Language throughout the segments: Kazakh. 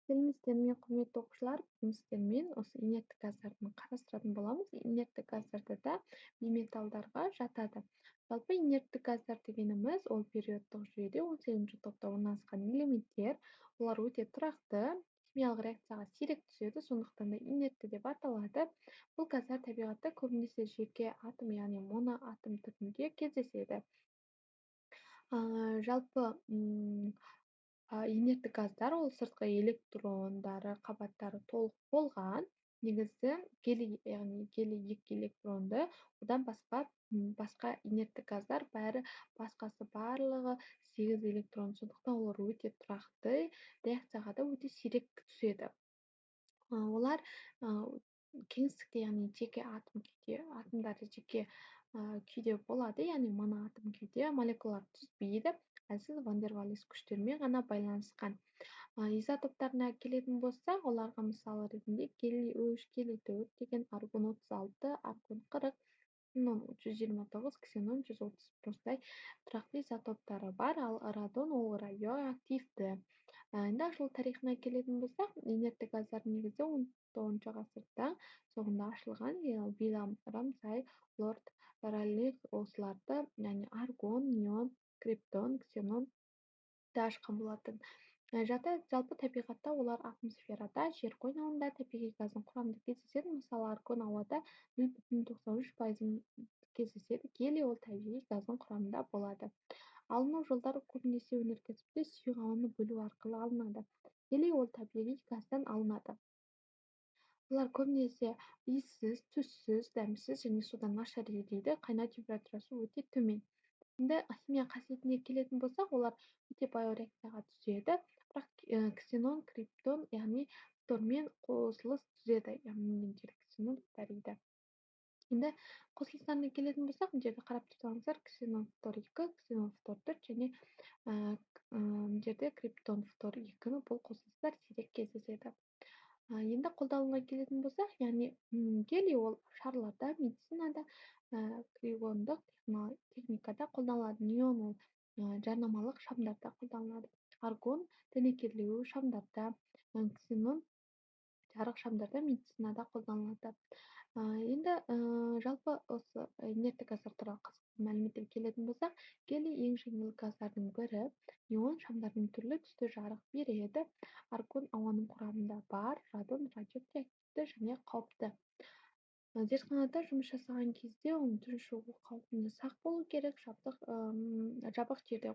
Сәлеметсіздер ме, құрметті оқушылар? Бүгін сіздермен осы инерттік газдарды қарастыратын боламыз. Инерттік газдарда да бейметалдарға жатады. Жалпы инерттік газдар дегеніміз ол периодтық жүйеде 18-ші топта орналасқан элементтер. Олар өте тұрақты, химиялық реакцияға сирек түседі, сондықтан да инертті деп аталады. Бұл газдар табиғатта көбінесе жеке атом, яғни моноатом түрінде кездеседі. Жалпы инерттік газдар ол сыртқы электрондары қабаттары толық болған негізі гелий, яғни гелий 2 электронды, одан басқа инерттік газдар басқасы барлығы 8 электрон, сондықтан олар өте тұрақты, реакцияға да өте сирек түседі. Олар кеңістікте, яғни жеке атомдары жеке күйде болады, яғни моноатом күйде, молекулалар түзбейді, әлсіз ван дер Валес күштермен ғана байланысқан. Изотоптарына келетін болсақ, оларға мысалы ретінде гелий 3, гелий 4 деген, аргон 36, аргон 40, ксенон 129, ксенон 130 осылай тұрақты изотоптары бар, ал радон ол радиоактивті. Енді ашылу тарихына келетін болсақ, инерттік газдар негізі 19 ғасырда соңында ашылған Вильям Рамсай, Лорд Раллих осыларды, яғни аргон, неон, криптон, ксенон ашқан болатын. Жалпы табиғатта олар атмосферада, жер қойнауында табиғи газдың құрамында кездеседі. Мысалы, аргон ауада 0,93% кездеседі. Гелий ол табиғи газдың құрамында болады. Алыну жолдары көбінесе өнеркәсіпте сұйық ауаны бөлу арқылы алынады. Гелий ол табиғи газдан алынады. Олар көбінесе иіссіз, түссіз, дәмсіз және судан нашар ериді. Қайнау температурасы өте төмен. Енді химия қасиетіне келетін болсақ, олар өте баяу реакцияға түседі, бірақ ксенон, криптон, яғни фтормен қосылыс түзеді, яғни ксенон фториді. Енді қосылыстарына келетін болсақ, мына жерде қарап тұрсаңыздар, ксенон фтор 2, ксенон фтор 4 және мына жерде криптон фтор 2 бұл қосылыстар сирек кездеседі. Енді қолдануға келетін болсақ, яғни гелий ол шарларда, медицинада, криондық техникада қолданылады. Неон ол жарнамалық шамдарда қолданылады. Аргон дәнекерлеу шамдарда, ксенон жарық шамдарда, медицинада қолданылады. Енді жалпы осы инерттік газдар туралы қызықты мәліметтер келетін болсақ, гелий ең жеңіл газдардың бірі, неон шамдардың түрлі түсті жарық береді. Аргон ауаның құрамында бар, радон радиоактивті және қауіпті. Зертханада жұмыс жасаған кезде оның тұншығу қаупіне сақ болу керек, жабық жерде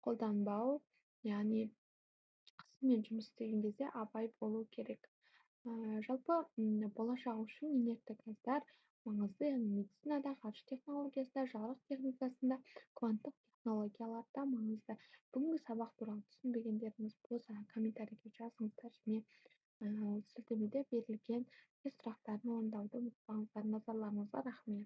қолданбау, яғни қысыммен жұмыс істеген кезде абай болу керек. Жалпы болашақ үшін инерттік газдар маңызды, яғни медицинада, ғарыш технологиясында, жарық техникасында, кванттық технологияларда маңызды. Бүгінгі сабақ туралы түсінбегендеріңіз болса, комментарийге жазыңыздар және сілтемеде берілген тест сұрақтарын орындауды ұмытпаңыздар. Назарларыңызға рахмет.